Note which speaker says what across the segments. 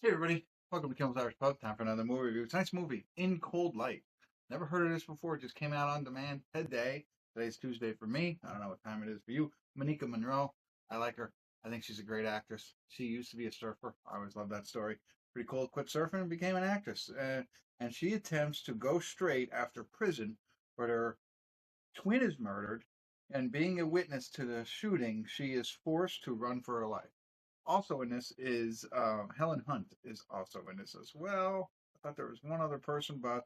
Speaker 1: Hey everybody, welcome to Kimmel's Irish Pub. Time for another movie review. Tonight's movie, In Cold Light. Never heard of this before. It just came out on demand today. Today's Tuesday for me. I don't know what time it is for you. Maika Monroe. I like her. I think she's a great actress. She used to be a surfer. I always loved that story. Pretty cool. Quit surfing and became an actress. And she attempts to go straight after prison, but her twin is murdered. And being a witness to the shooting, she is forced to run for her life. Also in this is Helen Hunt is also in this as well. I thought there was one other person, but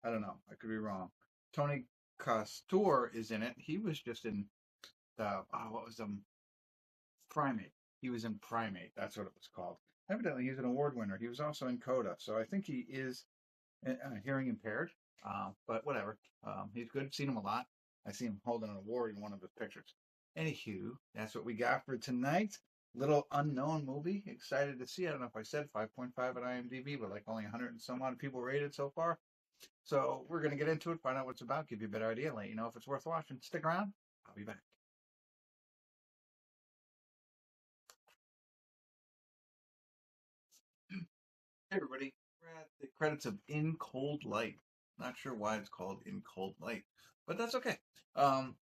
Speaker 1: I don't know. I could be wrong. Tony Kotsur is in it. He was just in the what was Primate. He was in Primate. That's what it was called. Evidently, he's an award winner. He was also in Coda, so I think he is hearing impaired. But whatever. He's good. Seen him a lot. I see him holding an award in one of his pictures. Anywho, that's what we got for tonight. Little unknown movie. Excited to see. I don't know if I said 5.5 at IMDb, but like only 100 and some odd people rated so far. So we're gonna get into it, find out what it's about, give you a better idea, let you know if it's worth watching. Stick around. I'll be back. Hey everybody, we're at the credits of In Cold Light. Not sure why it's called In Cold Light, but that's okay. Um,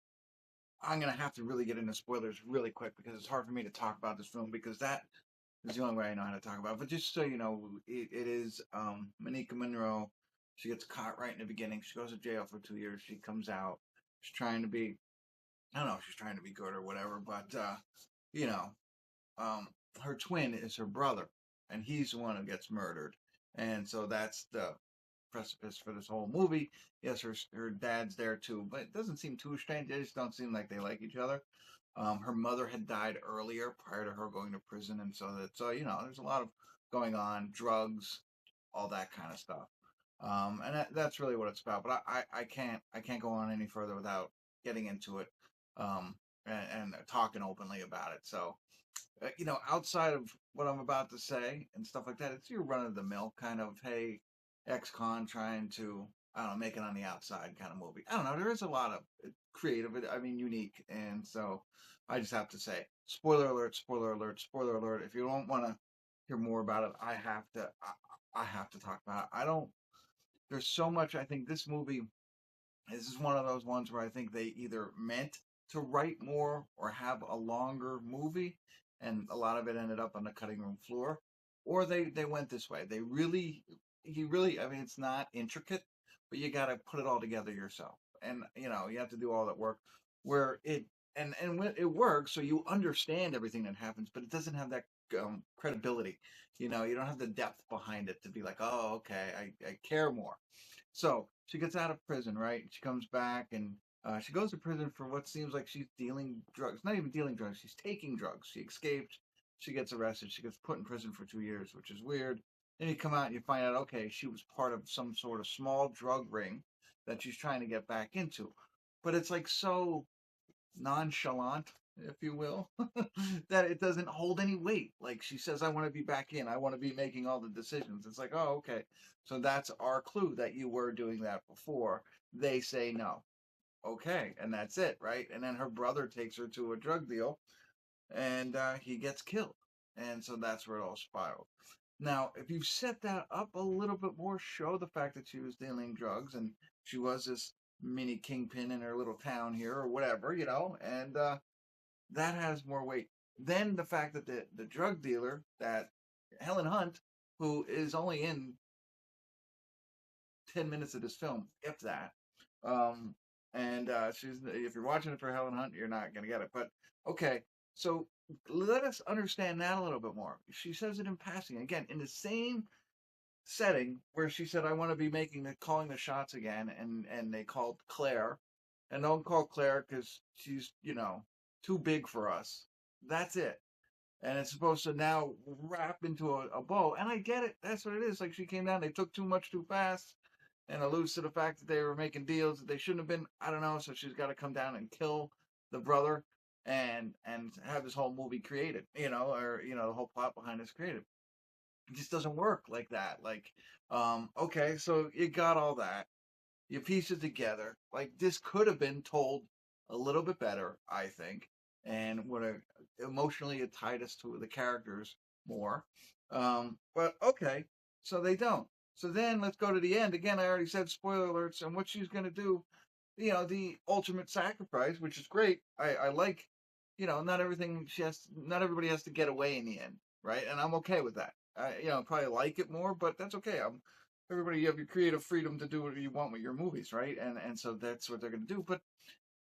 Speaker 1: I'm gonna have to really get into spoilers really quick because it's hard for me to talk about this film because that is the only way I know how to talk about it. But just so you know, it is Manika Monroe. She gets caught right in the beginning. She goes to jail for 2 years. She comes out. She's trying to be, I don't know if she's trying to be good or whatever, but you know, um, her twin is her brother, and he's the one who gets murdered. And so that's the precipice for this whole movie. Yes, her dad's there too, but it doesn't seem too strange. They just don't seem like they like each other. Her mother had died earlier prior to her going to prison, and so there's a lot of going on, drugs, all that kind of stuff. And that's really what it's about. But I can't go on any further without getting into it um, and talking openly about it. So outside of what I'm about to say and stuff like that, it's your run of the mill kind of, hey, ex-con trying to, I don't know, make it on the outside kind of movie. I don't know. There is a lot of creative, I mean, unique. And so I just have to say, spoiler alert, spoiler alert, spoiler alert. If you don't want to hear more about it, I have to talk about it. There's so much. I think this is one of those ones where I think they either meant to write more or have a longer movie, and a lot of it ended up on the cutting room floor, or they went this way. I mean, it's not intricate, but you got to put it all together yourself, and you have to do all that work. Where it and when it works, so you understand everything that happens, but it doesn't have that credibility. You don't have the depth behind it to be like, oh, okay, I care more. So she gets out of prison, right? She comes back and she goes to prison for what seems like she's dealing drugs. Not even dealing drugs, she's taking drugs. She escaped. She gets arrested. She gets put in prison for 2 years, which is weird. Then you come out and you find out, okay, she was part of some sort of small drug ring that she's trying to get back into. But it's like so nonchalant, if you will, that it doesn't hold any weight. Like she says, I want to be back in. I want to be making all the decisions. It's like, oh, okay. So that's our clue that you were doing that before. They say no. Okay. And that's it, right? And then her brother takes her to a drug deal and he gets killed. And so that's where it all spiraled. Now, if you set that up a little bit more, show the fact that she was dealing drugs and she was this mini kingpin in her little town here or whatever, and that has more weight. Then the fact that the drug dealer, that Helen Hunt, who is only in 10 minutes of this film, if that, um, and she's if you're watching it for Helen Hunt, you're not gonna get it. But okay, so let us understand that a little bit more. She says it in passing again in the same setting where she said, "I want to be calling the shots again," and they called Claire, and don't call Claire because she's too big for us. That's it, and it's supposed to now wrap into a bow, and I get it. That's what it is. Like she came down, they took too much too fast, and alludes to the fact that they were making deals that they shouldn't have been. I don't know. So she's got to come down and kill the brother, and have this whole movie created, or the whole plot behind this created. It just doesn't work like that. Like, okay, so you got all that. You piece it together. Like this could have been told a little bit better, I think, and would have emotionally it tied us to the characters more. But okay, so they don't. So then let's go to the end. Again, I already said spoiler alerts and what she's going to do, the ultimate sacrifice, which is great. I like, not everybody has to get away in the end, right? And I'm okay with that. Probably like it more, but that's okay. Everybody, you have your creative freedom to do what you want with your movies, right? And so that's what they're going to do. But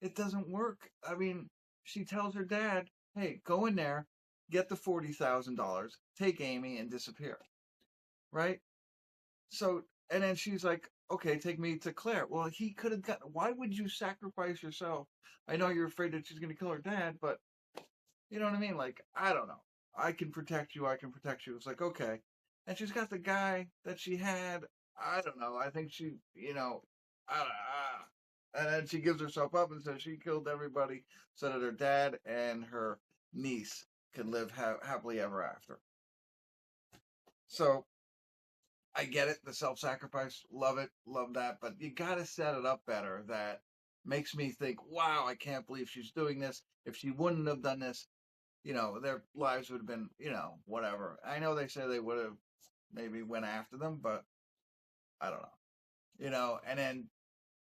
Speaker 1: it doesn't work. I mean, she tells her dad, "Hey, go in there, get the $40,000, take Amy, and disappear." Right? So, and then she's like, "Okay, take me to Claire." Well, he could have got. Why would you sacrifice yourself? I know you're afraid that she's going to kill her dad, but you know what I mean? Like, I don't know. I can protect you. I can protect you. It's like, okay. And she's got the guy that she had. I don't know. I think she, I don't, and then she gives herself up and says she killed everybody so that her dad and her niece can live happily ever after. So I get it. The self-sacrifice. Love it. Love that. But you got to set it up better. That makes me think, wow, I can't believe she's doing this. If she wouldn't have done this, their lives would have been, whatever. I know they said they would have maybe went after them, but I don't know. And then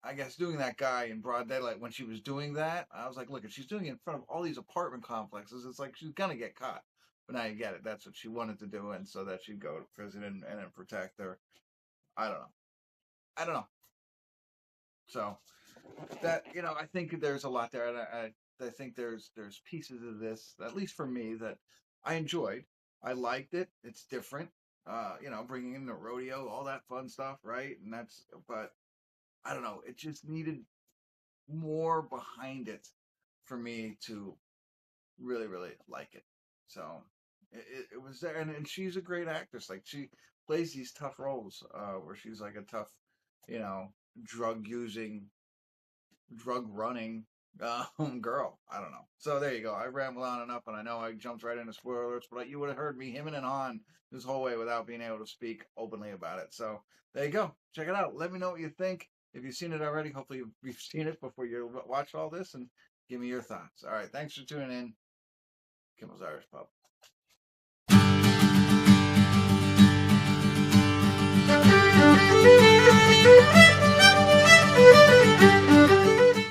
Speaker 1: I guess doing that guy in broad daylight when she was doing that, I was like, look, if she's doing it in front of all these apartment complexes, it's like she's gonna get caught. But now you get it. That's what she wanted to do, and so that she'd go to prison and then protect her. I don't know. I don't know. So that I think there's a lot there, and I think there's pieces of this, at least for me, that I enjoyed. I liked it. It's different. Bringing in the rodeo, all that fun stuff, right? But I don't know. It just needed more behind it for me to really, really like it. So it was there, and she's a great actress. Like she plays these tough roles, where she's like a tough, you know, drug using drug running girl. I don't know. So there you go. I rambled on enough, and I know I jumped right into spoiler alerts, but you would have heard me hemming and hawing this whole way without being able to speak openly about it. So there you go. Check it out. Let me know what you think. If you've seen it already, hopefully you've seen it before you watch all this, and give me your thoughts. All right. Thanks for tuning in. Kimmel's Irish Pub.